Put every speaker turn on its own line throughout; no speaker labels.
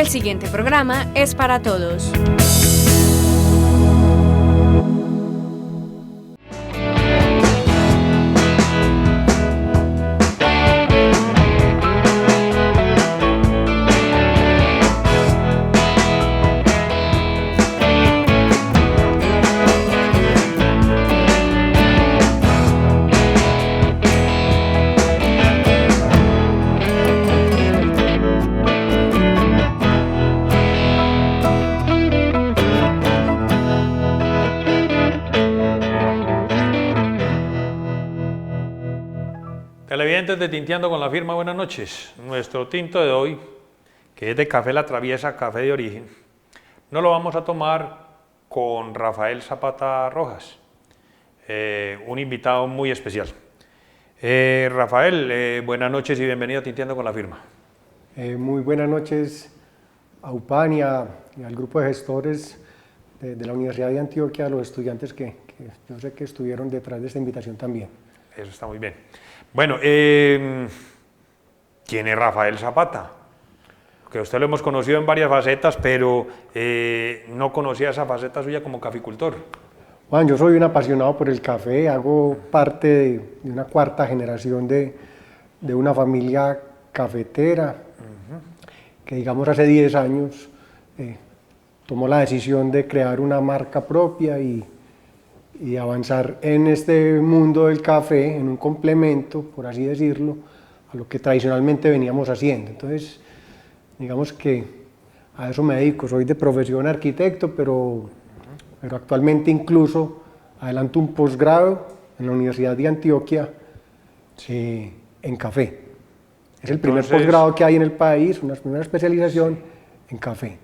siguiente programa es para todos.
Televidentes de Tinteando con la Firma, buenas noches. Nuestro tinto de hoy, que es de Café La Traviesa, café de origen, no lo vamos a tomar con Rafael Zapata Rojas, un invitado muy especial. Rafael, buenas noches y bienvenido a Tinteando con la Firma.
Muy buenas noches a UPAN y al grupo de gestores de la Universidad de Antioquia, a los estudiantes que yo sé que estuvieron detrás de esta invitación también.
Eso está muy bien. Bueno, ¿quién es Rafael Zapata? Que usted lo hemos conocido en varias facetas, pero no conocía esa faceta suya como caficultor.
Juan, yo soy un apasionado por el café, hago parte de una cuarta generación de una familia cafetera, que digamos hace 10 años tomó la decisión de crear una marca propia y avanzar en este mundo del café, en un complemento, por así decirlo, a lo que tradicionalmente veníamos haciendo. Entonces, digamos que a eso me dedico. Soy de profesión arquitecto, pero actualmente incluso adelanto un posgrado en la Universidad de Antioquia en café. Es el primer posgrado que hay en el país, una primera especialización en café.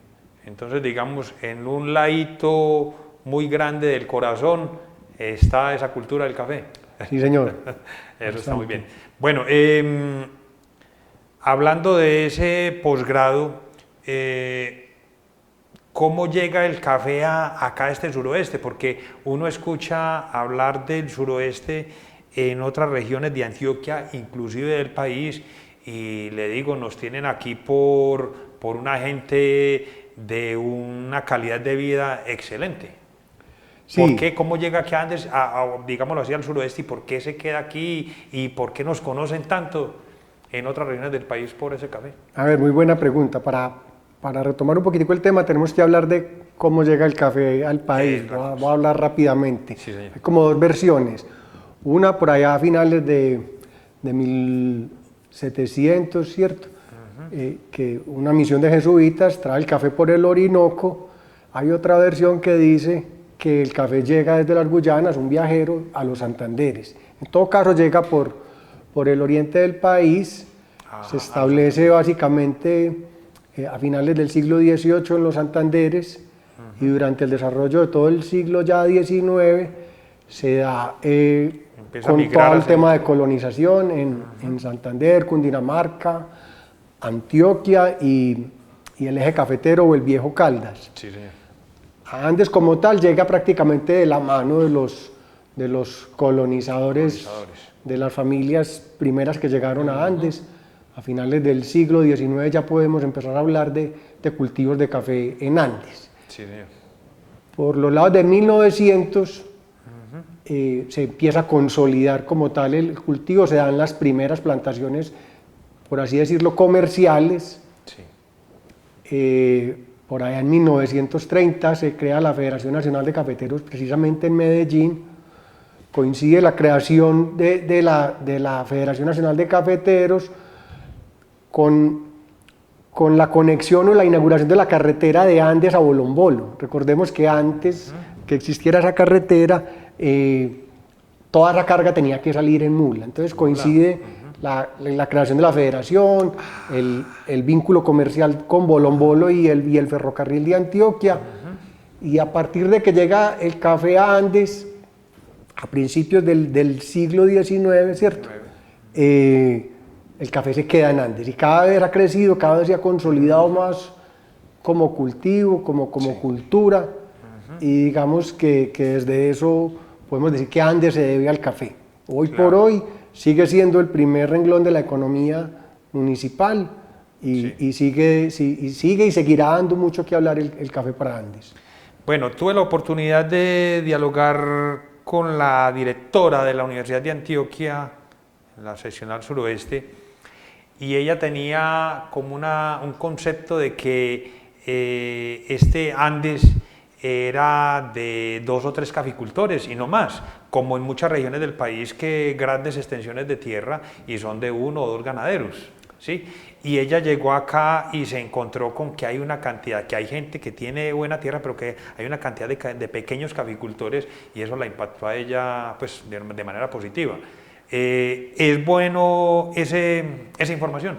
Entonces, digamos, en un ladito muy grande del corazón está esa cultura del café.
Sí, señor.
Eso está muy bien. Bueno, hablando de ese posgrado, ¿cómo llega el café acá a este suroeste? Porque uno escucha hablar del suroeste en otras regiones de Antioquia, inclusive del país, y le digo, nos tienen aquí por una gente de una calidad de vida excelente.
Sí.
¿Por qué? ¿Cómo llega aquí antes, digámoslo así, al suroeste? ¿Y por qué se queda aquí? ¿Y por qué nos conocen tanto en otras regiones del país por ese café?
A ver, muy buena pregunta. Para retomar un poquitico el tema, tenemos que hablar de cómo llega el café al país. Voy a hablar rápidamente.
Sí, señor.
Hay como dos versiones. Una por allá a finales de 1700, ¿cierto? Que una misión de jesuitas trae el café por el Orinoco. Hay otra versión que dice que el café llega desde las Guyanas, un viajero, a los Santanderes. En todo caso llega por el oriente del país, se establece básicamente a finales del siglo XVIII en los Santanderes y durante el desarrollo de todo el siglo ya XIX se da con todo el tema de colonización en Santander, Cundinamarca, Antioquia y el eje cafetero o el viejo Caldas.
Sí, señor.
Andes como tal llega prácticamente de la mano de los colonizadores de las familias primeras que llegaron a Andes. A finales del siglo XIX ya podemos empezar a hablar de cultivos de café en Andes.
Sí, señor.
Por los lados de 1900 se empieza a consolidar como tal el cultivo, se dan las primeras plantaciones, por así decirlo, comerciales.
Sí.
Por allá en 1930 se crea la Federación Nacional de Cafeteros precisamente en Medellín. Coincide la creación de la Federación Nacional de Cafeteros con la conexión o la inauguración de la carretera de Andes a Bolombolo. Recordemos que antes que existiera esa carretera, toda esa carga tenía que salir en mula. Entonces coincide la creación de la federación, el vínculo comercial con Bolombolo y el ferrocarril de Antioquia, y a partir de que llega el café a Andes, a principios del siglo XIX, ¿cierto? El café se queda en Andes y cada vez ha crecido, cada vez se ha consolidado más como cultivo, como cultura, y digamos que desde eso podemos decir que Andes se debe al café. Hoy por hoy sigue siendo el primer renglón de la economía municipal y sigue y seguirá dando mucho que hablar el café para Andes.
Bueno, tuve la oportunidad de dialogar con la directora de la Universidad de Antioquia, la seccional suroeste, y ella tenía como un concepto de que este Andes era de 2 o 3 caficultores y no más, como en muchas regiones del país que grandes extensiones de tierra y son de 1 o 2 ganaderos, ¿sí? Y ella llegó acá y se encontró con que hay una cantidad, que hay gente que tiene buena tierra, pero que hay una cantidad de pequeños caficultores y eso la impactó a ella pues, de manera positiva. ¿Es bueno esa información?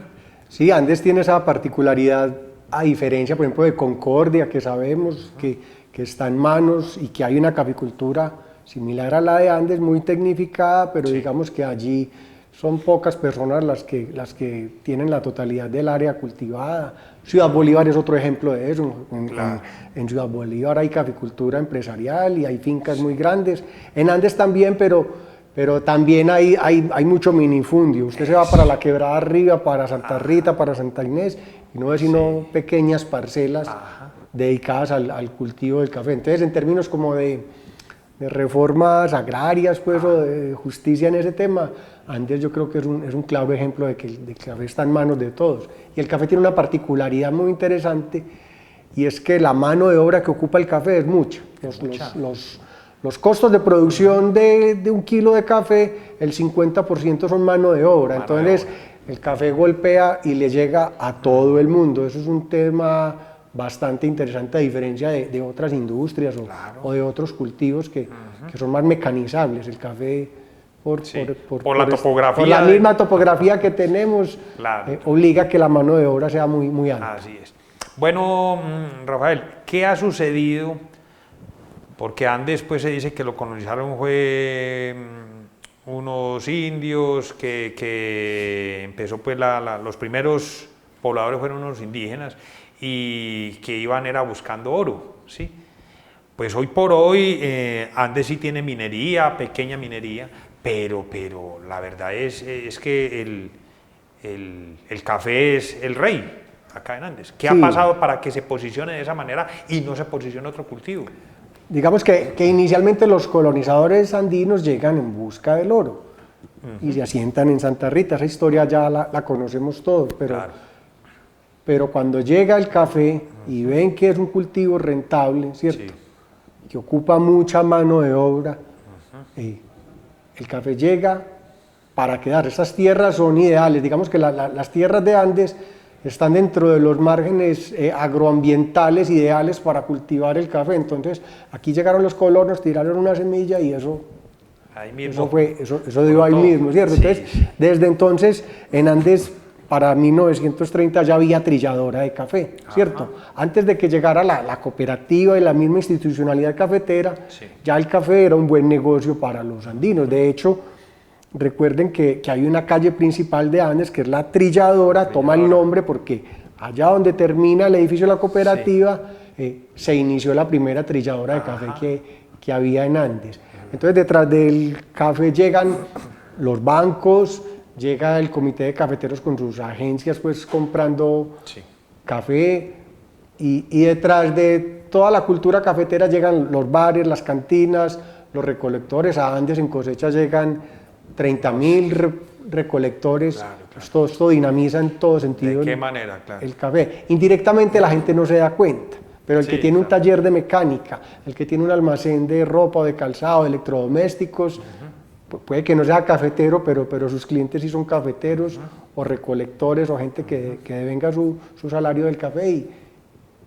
Sí, Andes tiene esa particularidad, a diferencia, por ejemplo, de Concordia, que sabemos que está en manos y que hay una caficultura similar a la de Andes, muy tecnificada, pero digamos que allí son pocas personas las que tienen la totalidad del área cultivada. Ciudad Bolívar es otro ejemplo de eso. En Ciudad Bolívar hay caficultura empresarial y hay fincas muy grandes. En Andes también, pero también hay mucho minifundio. Usted se va para la Quebrada Arriba, para Santa Rita, para Santa Inés, y no ve sino pequeñas parcelas dedicadas al cultivo del café. Entonces, en términos como de reformas agrarias, pues, o de justicia en ese tema, Andes yo creo que es un claro ejemplo de que el café está en manos de todos. Y el café tiene una particularidad muy interesante, y es que la mano de obra que ocupa el café es mucha. Los costos de producción de 1 kilo de café, el 50% son mano de obra. Entonces, el café golpea y le llega a todo el mundo. Eso es un tema bastante interesante, a diferencia de otras industrias o de otros cultivos que son más mecanizables. El café, por
la topografía,
por la misma topografía que tenemos, obliga a que la mano de obra sea muy alta.
Así es. Bueno, Rafael, ¿qué ha sucedido? Porque Andes pues, se dice que lo colonizaron fue unos indios, que empezó pues los primeros pobladores fueron unos indígenas y que era buscando oro, ¿sí? Pues hoy por hoy Andes sí tiene minería, pequeña minería, pero la verdad es que el café es el rey acá en Andes. ¿Qué ha pasado para que se posicione de esa manera y no se posicione otro cultivo?
Digamos que inicialmente los colonizadores andinos llegan en busca del oro y se asientan en Santa Rita. Esa historia ya la conocemos todos, pero cuando llega el café y ven que es un cultivo rentable, ¿cierto? Que ocupa mucha mano de obra, el café llega para quedar. Esas tierras son ideales. Digamos que las tierras de Andes están dentro de los márgenes agroambientales ideales para cultivar el café. Entonces, aquí llegaron los colonos, tiraron una semilla y eso dio ahí mismo, ¿cierto? Entonces, desde entonces, en Andes, para 1930 ya había trilladora de café, ¿cierto? Antes de que llegara la cooperativa y la misma institucionalidad cafetera, ya el café era un buen negocio para los andinos. De hecho, recuerden que hay una calle principal de Andes, que es la Trilladora, toma el nombre porque allá donde termina el edificio de la cooperativa, se inició la primera trilladora de café que había en Andes. Entonces, detrás del café llegan los bancos, llega el comité de cafeteros con sus agencias, pues comprando café, y detrás de toda la cultura cafetera llegan los bares, las cantinas, los recolectores. A Andes en cosecha llegan 30.000 recolectores. Esto dinamiza en todo sentido.
¿De qué manera?
El café. Indirectamente la gente no se da cuenta, pero el que tiene un taller de mecánica, el que tiene un almacén de ropa o de calzado, de electrodomésticos, puede que no sea cafetero, pero sus clientes sí son cafeteros o recolectores o gente que devenga su salario del café,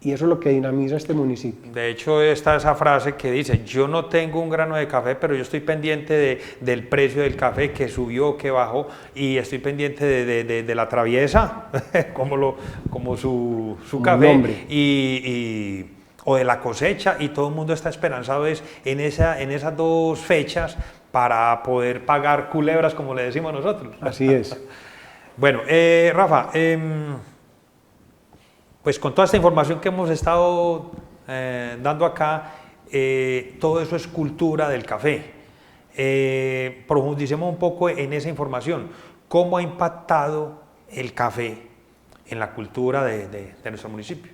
y eso es lo que dinamiza este municipio.
De hecho, está esa frase que dice: yo no tengo un grano de café, pero yo estoy pendiente del precio del café, que subió, que bajó, y estoy pendiente de la traviesa, como su café, o de la cosecha, y todo el mundo está esperanzado en esas 2 fechas para poder pagar culebras, como le decimos nosotros.
Así es.
Bueno, Rafa, pues con toda esta información que hemos estado dando acá, todo eso es cultura del café. Profundicemos un poco en esa información. ¿Cómo ha impactado el café en la cultura de nuestro municipio.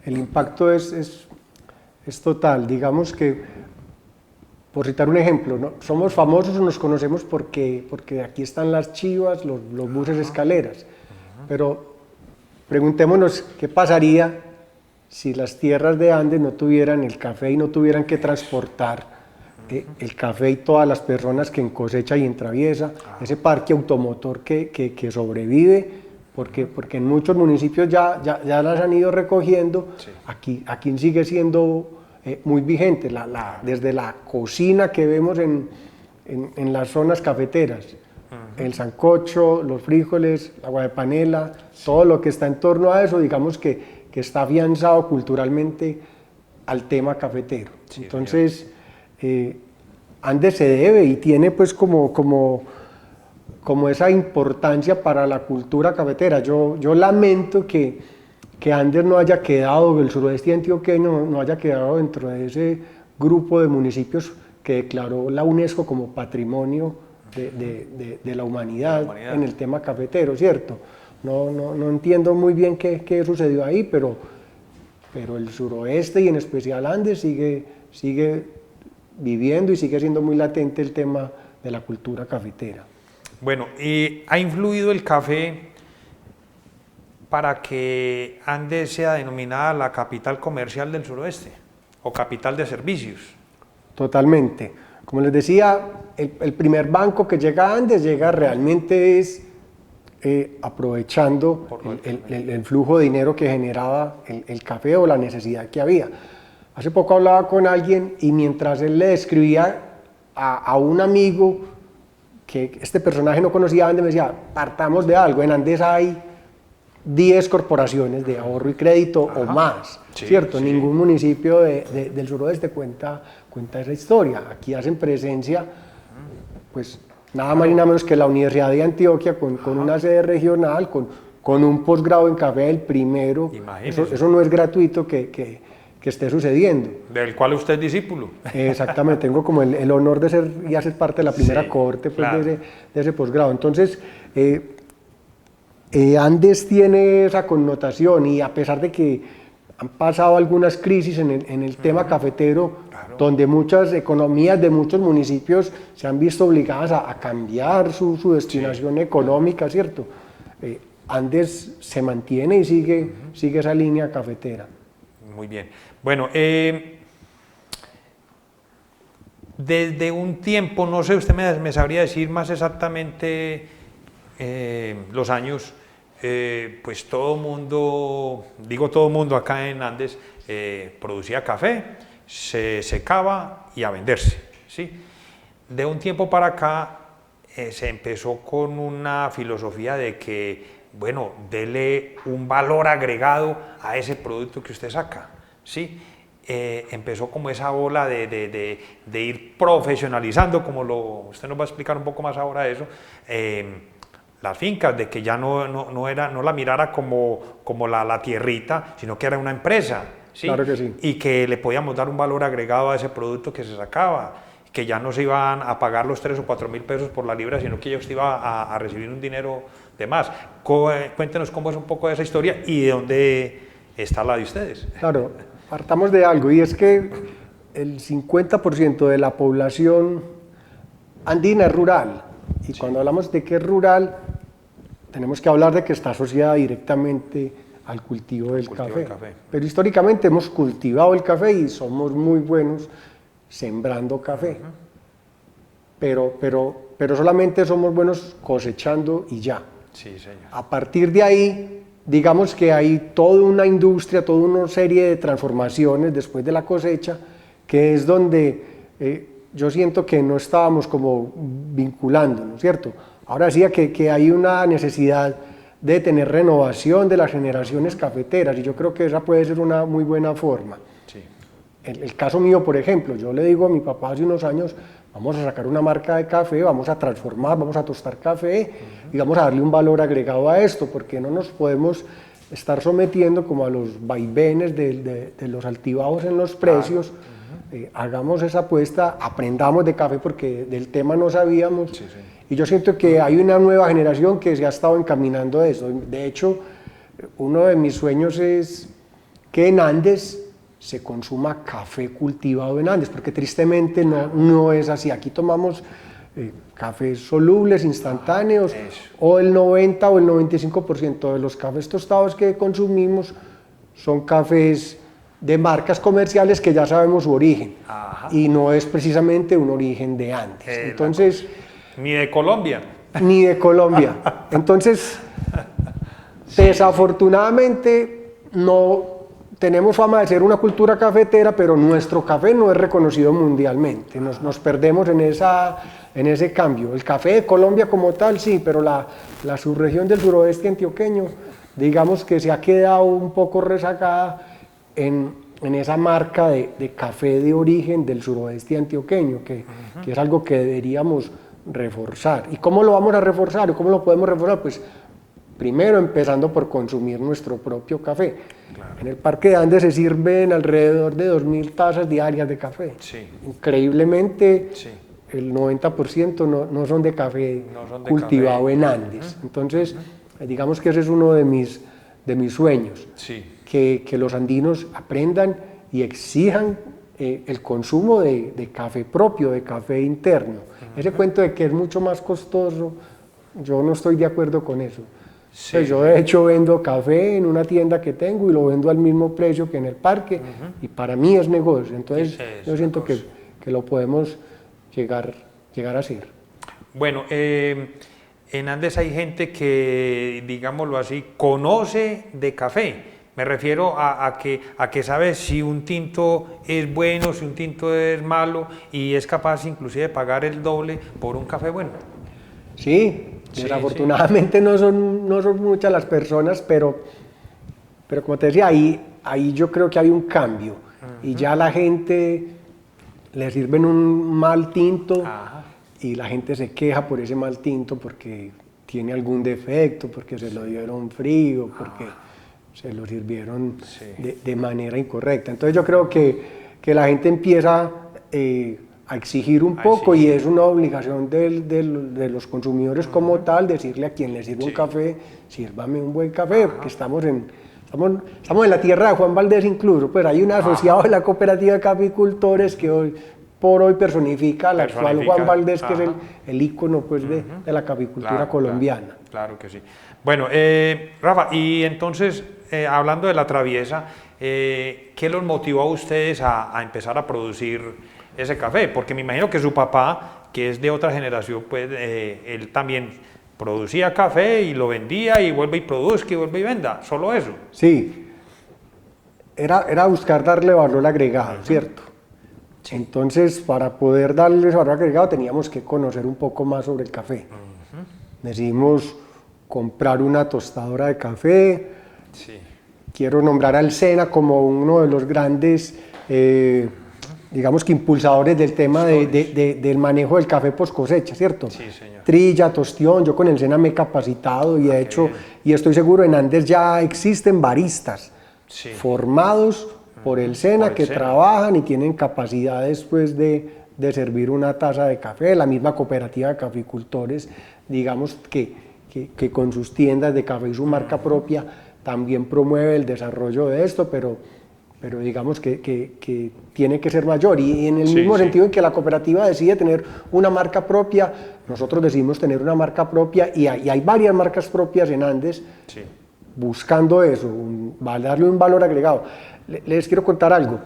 El impacto es total. Digamos que, por citar un ejemplo, ¿no? Somos famosos o nos conocemos porque aquí están las chivas, los buses escaleras, pero preguntémonos qué pasaría si las tierras de Andes no tuvieran el café y no tuvieran que transportar el café y todas las personas que en cosecha y en traviesa, ese parque automotor que sobrevive, porque en muchos municipios ya las han ido recogiendo. Sí. Aquí sigue siendo muy vigente, desde la cocina que vemos en las zonas cafeteras, el sancocho, los frijoles, la agua de panela, todo lo que está en torno a eso, digamos que está afianzado culturalmente al tema cafetero. Sí, entonces, Andes se debe y tiene pues como esa importancia para la cultura cafetera. Yo lamento que Andes no haya quedado, el suroeste antioqueño no haya quedado dentro de ese grupo de municipios que declaró la UNESCO como patrimonio de la humanidad en el tema cafetero, ¿cierto? No entiendo muy bien qué sucedió ahí, pero el suroeste y en especial Andes sigue viviendo y sigue siendo muy latente el tema de la cultura cafetera.
Bueno, ¿y ha influido el café para que Andes sea denominada la capital comercial del suroeste o capital de servicios?
Totalmente. Como les decía, el primer banco que llega a Andes llega realmente es aprovechando el flujo de dinero que generaba el café o la necesidad que había. Hace poco hablaba con alguien y mientras él le describía a un amigo que este personaje no conocía Andes, me decía, partamos de algo, en Andes hay 10 corporaciones de ahorro y crédito o más, sí, ¿cierto? Sí. Ningún municipio del suroeste cuenta esa historia. Aquí hacen presencia, pues, nada más y nada menos que la Universidad de Antioquia con una sede regional, con un posgrado en café, el primero. Eso no es gratuito que esté sucediendo.
Del cual usted es discípulo.
Exactamente, tengo como el honor de ser y hacer parte de la primera cohorte pues, claro, de ese posgrado. Entonces, Andes tiene esa connotación y a pesar de que han pasado algunas crisis en el tema cafetero, claro, donde muchas economías de muchos municipios se han visto obligadas a cambiar su destinación económica, ¿cierto? Andes se mantiene y sigue esa línea cafetera.
Muy bien. Bueno, desde un tiempo, no sé, usted me sabría decir más exactamente los años, pues todo mundo acá en Andes producía café, se secaba y a venderse, ¿sí? De un tiempo para acá se empezó con una filosofía de que, bueno, dele un valor agregado a ese producto que usted saca, ¿sí? Empezó como esa ola de ir profesionalizando, como usted nos va a explicar un poco más ahora eso, las fincas, de que ya no la mirara como la tierrita, sino que era una empresa, ¿sí?
Claro que sí.
Y que le podíamos dar un valor agregado a ese producto que se sacaba, que ya no se iban a pagar los 3 o 4 mil pesos por la libra, sino que ya usted iba a recibir un dinero de más. Cuéntenos cómo es un poco de esa historia y de dónde está la de ustedes.
Claro, partamos de algo, y es que el 50% de la población andina es rural, y cuando hablamos de que es rural, tenemos que hablar de que está asociada directamente al cultivo del café. Pero históricamente hemos cultivado el café y somos muy buenos sembrando café, pero solamente somos buenos cosechando y ya.
Sí, señor.
A partir de ahí, digamos que hay toda una industria, toda una serie de transformaciones después de la cosecha, que es donde yo siento que no estábamos como vinculándonos, ¿cierto? Ahora sí que hay una necesidad de tener renovación de las generaciones cafeteras, y yo creo que esa puede ser una muy buena forma.
Sí.
El caso mío, por ejemplo, yo le digo a mi papá hace unos años, vamos a sacar una marca de café, vamos a transformar, vamos a tostar café y vamos a darle un valor agregado a esto, porque no nos podemos estar sometiendo como a los vaivenes de los altibajos en los precios. Hagamos esa apuesta, aprendamos de café porque del tema no sabíamos. Sí, sí. Y yo siento que hay una nueva generación que se ha estado encaminando a eso. De hecho, uno de mis sueños es que en Andes se consuma café cultivado en Andes, porque tristemente no es así. Aquí tomamos cafés solubles, instantáneos, o el 90 o el 95% de los cafés tostados que consumimos son cafés de marcas comerciales que ya sabemos su origen. Ajá. Y no es precisamente un origen de Andes. Entonces,
ni de Colombia.
Ni de Colombia. Entonces, sí, desafortunadamente no tenemos fama de ser una cultura cafetera, pero nuestro café no es reconocido mundialmente. Nos perdemos en ese cambio. El café de Colombia como tal, sí, pero la subregión del suroeste antioqueño, digamos que se ha quedado un poco rezagada en esa marca de café de origen del suroeste antioqueño, que es algo que deberíamos reforzar. ¿Y cómo lo vamos a reforzar? ¿Y cómo lo podemos reforzar? Pues primero empezando por consumir nuestro propio café. Claro. En el Parque de Andes se sirven alrededor de 2.000 tazas diarias de café. Sí. Increíblemente, sí, el 90% no son de café cultivado en Andes. Entonces, digamos que ese es uno de mis sueños, sí, que los andinos aprendan y exijan el consumo de café propio, de café interno. Ese cuento de que es mucho más costoso, yo no estoy de acuerdo con eso. Sí. Pues yo de hecho vendo café en una tienda que tengo y lo vendo al mismo precio que en el parque, y para mí es negocio. Entonces yo siento que lo podemos llegar a hacer.
Bueno, en Andes hay gente que, digámoslo así, conoce de café. Me refiero a que sabe si un tinto es bueno, si un tinto es malo, y es capaz inclusive de pagar el doble por un café bueno.
Sí, desafortunadamente sí. No son muchas las personas, pero como te decía, ahí yo creo que hay un cambio. Y ya la gente le sirven un mal tinto. Ajá. Y la gente se queja por ese mal tinto porque tiene algún defecto, porque se lo dieron frío, porque se lo sirvieron de manera incorrecta. Entonces yo creo que la gente empieza a exigir un poco, y es una obligación de los consumidores como tal decirle a quien le sirve un café, sírvame un buen café, porque estamos en la tierra de Juan Valdés incluso. Pues hay un asociado de la cooperativa de caficultores que hoy por hoy personifica al actual Juan Valdés, que es el ícono pues, de la caficultura colombiana.
Claro que sí. Bueno, Rafa, y entonces, hablando de la Traviesa, ¿qué los motivó a ustedes a empezar a producir ese café? Porque me imagino que su papá, que es de otra generación, pues él también producía café y lo vendía, y vuelve y produzca y vuelve y venda, solo eso.
Sí, era buscar darle valor agregado, ¿cierto? Sí. Entonces, para poder darle ese valor agregado teníamos que conocer un poco más sobre el café. Decidimos comprar una tostadora de café. Sí. Quiero nombrar al Sena como uno de los grandes, digamos que impulsadores del tema del manejo del café post cosecha, ¿cierto? Sí, señor. Trilla, tostión, yo con el Sena me he capacitado y he hecho, y estoy seguro, en Andes ya existen baristas formados por el Sena que trabajan y tienen capacidades pues, de servir una taza de café. La misma cooperativa de caficultores, digamos que con sus tiendas de café y su marca propia también promueve el desarrollo de esto, pero digamos que tiene que ser mayor, y en el mismo sentido en que la cooperativa decide tener una marca propia, nosotros decidimos tener una marca propia, y hay varias marcas propias en Andes buscando eso, darle un valor agregado. Les quiero contar algo.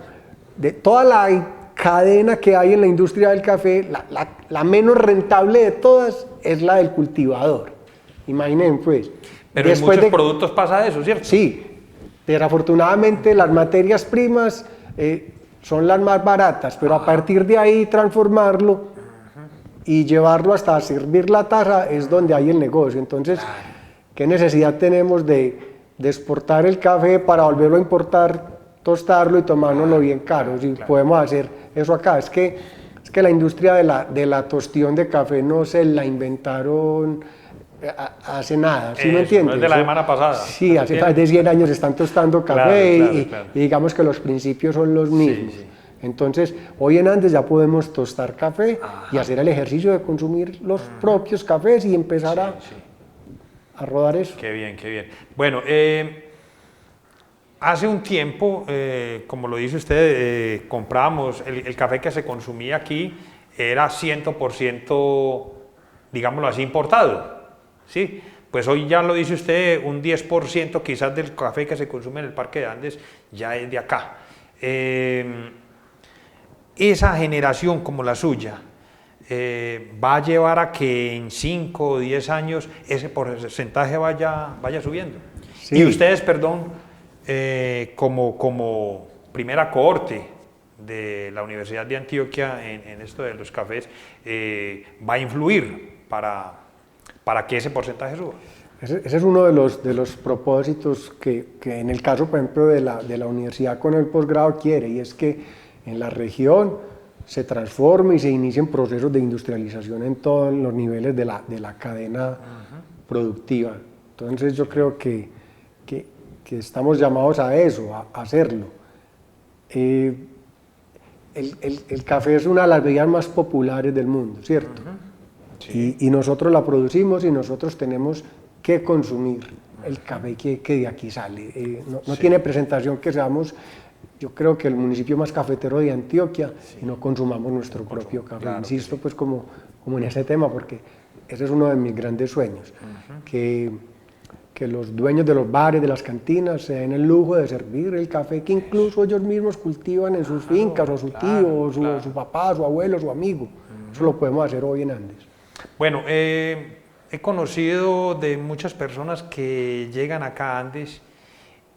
De toda la cadena que hay en la industria del café, la menos rentable de todas es la del cultivador. Imaginen pues.
Pero en muchos productos pasa eso, ¿cierto?
Sí. Desafortunadamente las materias primas son las más baratas, pero a partir de ahí transformarlo y llevarlo hasta servir la taza es donde hay el negocio. Entonces, ¿qué necesidad tenemos de exportar el café para volverlo a importar, tostarlo y tomárnoslo bien caro? Si podemos hacer eso acá. Es que la industria de la tostión de café no se la inventaron hace nada, ¿sí me entiendes?
No es de la semana pasada.
Sí, hace más de 100 años están tostando café, y digamos que los principios son los mismos. Sí. Entonces, hoy en Andes ya podemos tostar café y hacer el ejercicio de consumir los propios cafés y empezar rodar eso.
Qué bien, qué bien. Bueno, hace un tiempo, como lo dice usted, compramos el café que se consumía aquí, era 100%, digámoslo así, importado, ¿sí? Pues hoy ya lo dice usted, un 10% quizás del café que se consume en el Parque de Andes ya es de acá. Esa generación como la suya va a llevar a que en 5 o 10 años ese porcentaje vaya subiendo.
Sí.
Y ustedes, perdón, como primera cohorte de la Universidad de Antioquia en esto de los cafés, va a influir para que ese porcentaje suba.
Ese es uno de los propósitos que en el caso, por ejemplo, de la universidad con el posgrado quiere, y es que en la región se transforme y se inicien procesos de industrialización en todos los niveles de la cadena productiva. Entonces yo creo que estamos llamados a eso, a hacerlo. El café es una de las bebidas más populares del mundo, ¿cierto? Sí. Y nosotros la producimos y nosotros tenemos que consumir el café que de aquí sale. No tiene presentación que seamos, yo creo que el municipio más cafetero de Antioquia, y no consumamos nuestro propio café. Claro, insisto pues como en ese tema, porque ese es uno de mis grandes sueños, que los dueños de los bares, de las cantinas, se den el lujo de servir el café que incluso ellos mismos cultivan en sus fincas, o su tío, o su papá, su abuelo, su amigo. Eso lo podemos hacer hoy en Andes.
Bueno, he conocido de muchas personas que llegan acá a Andes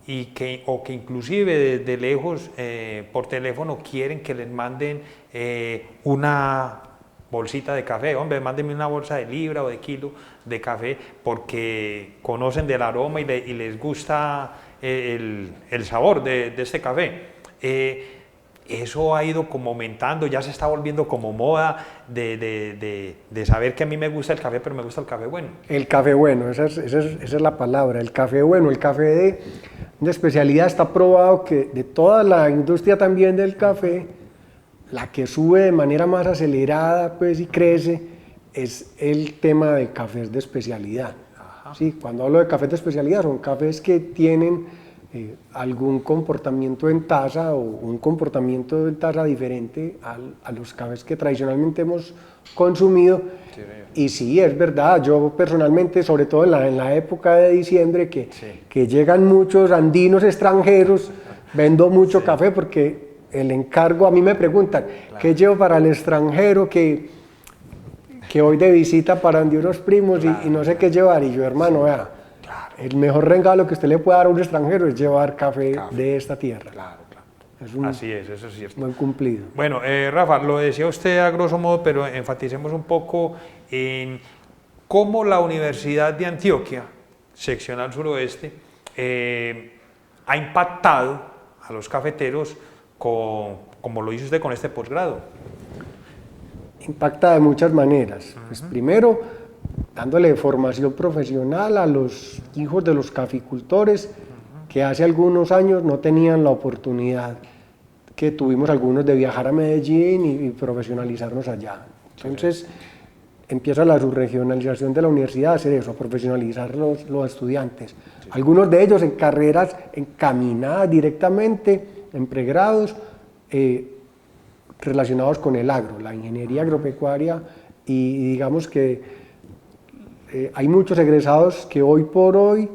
y que inclusive desde lejos por teléfono quieren que les manden una bolsita de café. Hombre, mándenme una bolsa de libra o de kilo de café, porque conocen del aroma y les gusta el sabor de este café. Eso ha ido como aumentando, ya se está volviendo como moda de saber que a mí me gusta el café, pero me gusta el café bueno.
El café bueno, esa es la palabra, el café bueno. El café de especialidad está probado que de toda la industria también del café, la que sube de manera más acelerada pues, y crece es el tema de cafés de especialidad. Sí, cuando hablo de cafés de especialidad son cafés que tienen algún comportamiento en taza o un comportamiento en taza diferente a los cafés que tradicionalmente hemos consumido. Sí, y sí, es verdad, yo personalmente, sobre todo en la época de diciembre, que llegan muchos andinos extranjeros, vendo mucho café porque el encargo, a mí me preguntan, ¿qué llevo para el extranjero que voy de visita para donde unos primos y no sé qué llevar? Y yo, hermano, vea, el mejor regalo que usted le puede dar a un extranjero es llevar café de esta tierra.
Así es, eso es cierto.
Buen cumplido.
Bueno, Rafa, lo decía usted a grosso modo, pero enfaticemos un poco en cómo la Universidad de Antioquia, seccional suroeste, ha impactado a los cafeteros como lo hizo usted con este posgrado.
Impacta de muchas maneras. Pues primero, dándole formación profesional a los hijos de los caficultores que hace algunos años no tenían la oportunidad que tuvimos algunos de viajar a Medellín y profesionalizarnos allá. Entonces empieza la subregionalización de la universidad a hacer eso, a profesionalizar los estudiantes. Algunos de ellos en carreras encaminadas directamente, en pregrados, relacionados con el agro, la ingeniería agropecuaria, y digamos que hay muchos egresados que hoy por hoy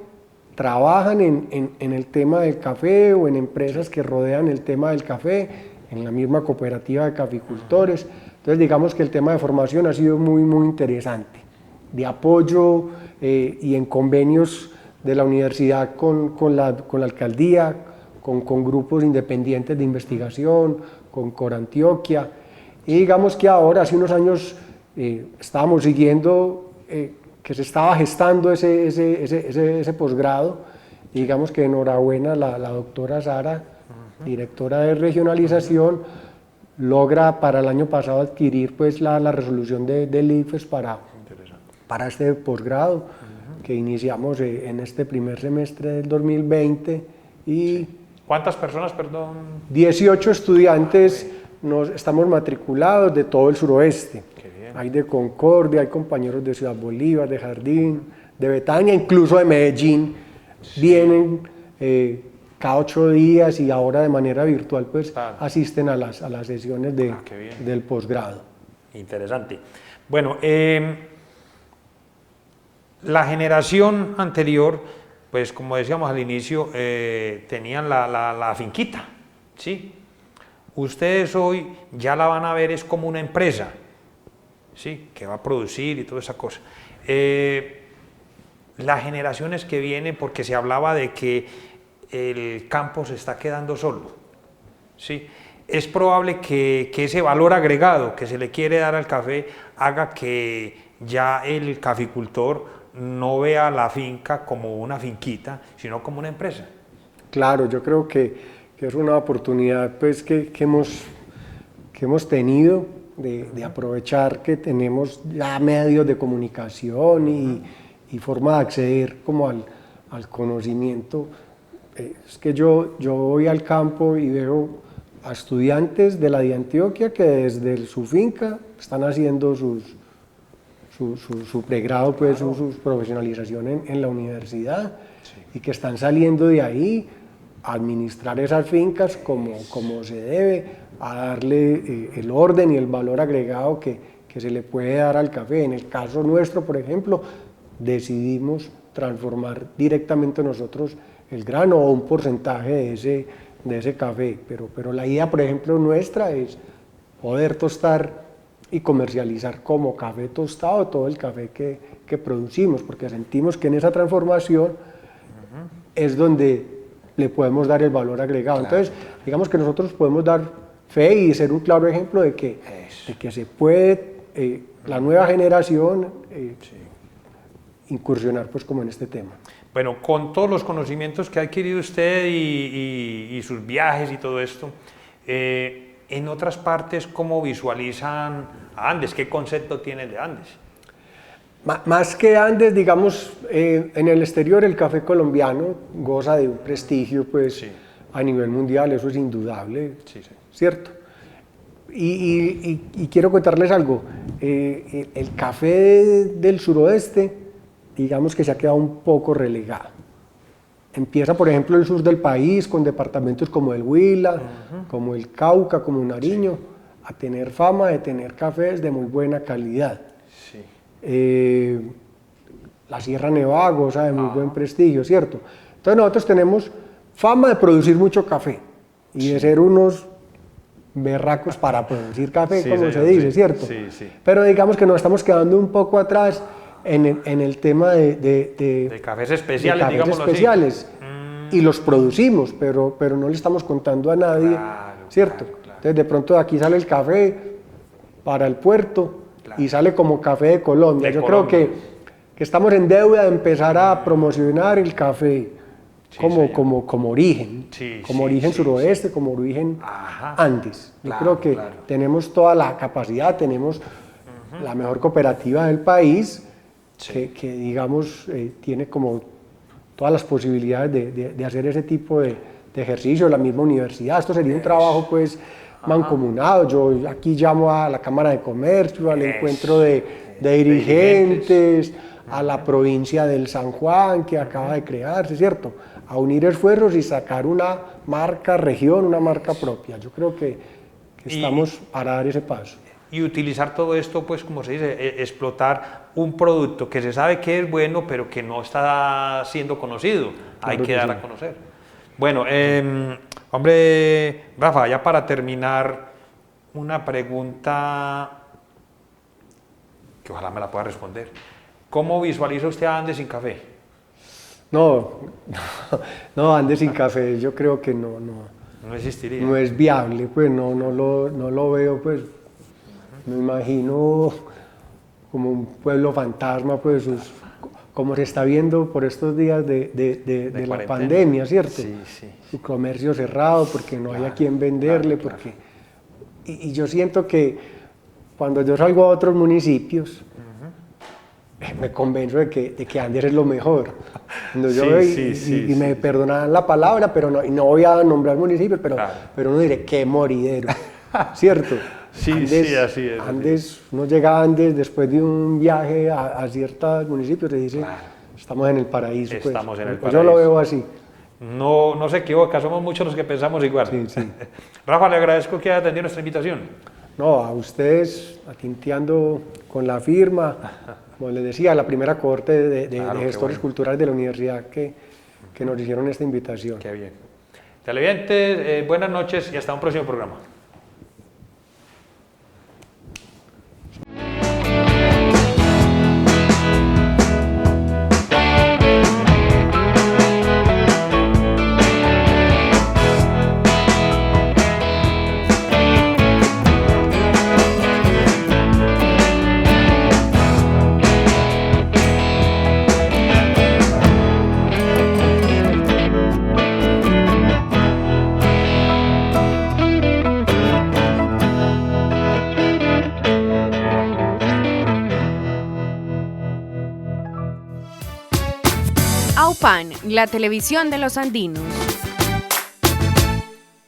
trabajan en el tema del café o en empresas que rodean el tema del café, en la misma cooperativa de caficultores. Entonces digamos que el tema de formación ha sido muy, muy interesante, de apoyo y en convenios de la universidad con la alcaldía, con grupos independientes de investigación, con Corantioquia, y digamos que ahora, hace unos años, estábamos siguiendo que se estaba gestando ese posgrado, y digamos que enhorabuena la doctora Sara, directora de regionalización, logra para el año pasado adquirir pues la resolución del IFES para este posgrado que iniciamos en este primer semestre del 2020. Y
¿cuántas personas, perdón?
18 estudiantes estamos matriculados de todo el suroeste. Hay de Concordia, hay compañeros de Ciudad Bolívar, de Jardín, de Betania, incluso de Medellín, vienen cada 8 días y ahora de manera virtual pues asisten a las sesiones del posgrado.
Interesante. Bueno, la generación anterior, pues como decíamos al inicio, tenían la finquita, ¿sí? Ustedes hoy ya la van a ver es como una empresa, ¿sí? Que va a producir y toda esa cosa. Las generaciones que vienen, porque se hablaba de que el campo se está quedando solo, ¿sí? Es probable que ese valor agregado que se le quiere dar al café haga que ya el caficultor no vea la finca como una finquita, sino como una empresa.
Claro, yo creo que es una oportunidad pues, que hemos tenido de aprovechar que tenemos ya medios de comunicación y forma de acceder como al conocimiento. Es que yo voy al campo y veo a estudiantes de la de Antioquia que desde su finca están haciendo su pregrado, pues, su profesionalización en la universidad, y que están saliendo de ahí a administrar esas fincas como se debe, a darle el orden y el valor agregado que se le puede dar al café. En el caso nuestro, por ejemplo, decidimos transformar directamente nosotros el grano o un porcentaje de ese café, pero la idea, por ejemplo, nuestra es poder tostar y comercializar como café tostado todo el café que producimos, porque sentimos que en esa transformación es donde le podemos dar el valor agregado. Claro. Entonces, digamos que nosotros podemos dar fe y ser un claro ejemplo de que se puede, la nueva generación, incursionar pues como en este tema.
Bueno, con todos los conocimientos que ha adquirido usted y sus viajes y todo esto, en otras partes, ¿cómo visualizan a Andes? ¿Qué concepto tienen de Andes?
Más que Andes, digamos, en el exterior el café colombiano goza de un prestigio pues, a nivel mundial, eso es indudable, ¿cierto? Y quiero contarles algo, el café del suroeste, digamos que se ha quedado un poco relegado. Empieza, por ejemplo, el sur del país, con departamentos como el Huila, como el Cauca, como Nariño, a tener fama de tener cafés de muy buena calidad. La Sierra Nevada goza de muy buen prestigio, ¿cierto? Entonces nosotros tenemos fama de producir mucho café y de ser unos berracos para producir café, como se dice, ¿cierto? Pero digamos que nos estamos quedando un poco atrás en el tema de
cafés especiales,
digámoslo especiales así. Y los producimos, pero no le estamos contando a nadie, ¿cierto? Entonces de pronto de aquí sale el café para el puerto y sale como café de Colombia. Yo creo que estamos en deuda de empezar a promocionar el café como origen, como origen suroeste, como origen Andes. Yo creo que tenemos toda la capacidad, tenemos la mejor cooperativa del país, que digamos tiene como todas las posibilidades de hacer ese tipo de ejercicio, la misma universidad. Esto sería un trabajo pues mancomunado. Yo aquí llamo a la Cámara de Comercio, al encuentro de dirigentes, a la provincia del San Juan que acaba de crearse, ¿cierto? A unir esfuerzos y sacar una marca región, una marca propia. Yo creo que estamos para dar ese paso.
Y utilizar todo esto, pues como se dice, explotar un producto que se sabe que es bueno, pero que no está siendo conocido. Hay que dar a conocer. Bueno, hombre, Rafa, ya para terminar, una pregunta que ojalá me la pueda responder. ¿Cómo visualiza usted a Andes sin café?
No, Andes sin café, yo creo que no
existiría.
No es viable, pues no lo veo, pues me imagino como un pueblo fantasma, pues como se está viendo por estos días de la pandemia, ¿cierto? Su comercio cerrado porque no hay a quien venderle, porque y yo siento que cuando yo salgo a otros municipios me convenzo de que Andes es lo mejor. Y me perdonarán la palabra, pero no voy a nombrar municipios, pero no diré qué moridero, ¿cierto?
Andes, así es.
Uno llega a Andes después de un viaje a ciertos municipios y dice, Estamos en el paraíso.
Estamos en el
Yo
paraíso.
lo veo así.
No se equivoca, somos muchos los que pensamos igual.
Sí, sí.
Rafa, le agradezco que haya atendido nuestra invitación.
No, a ustedes, atinteando con la firma, como les decía, la primera cohorte de
Claro, qué
gestores
bueno.
culturales de la universidad que nos hicieron esta invitación.
Qué bien. Televidentes, buenas noches y hasta un próximo programa.
AUPAN, la televisión de los andinos.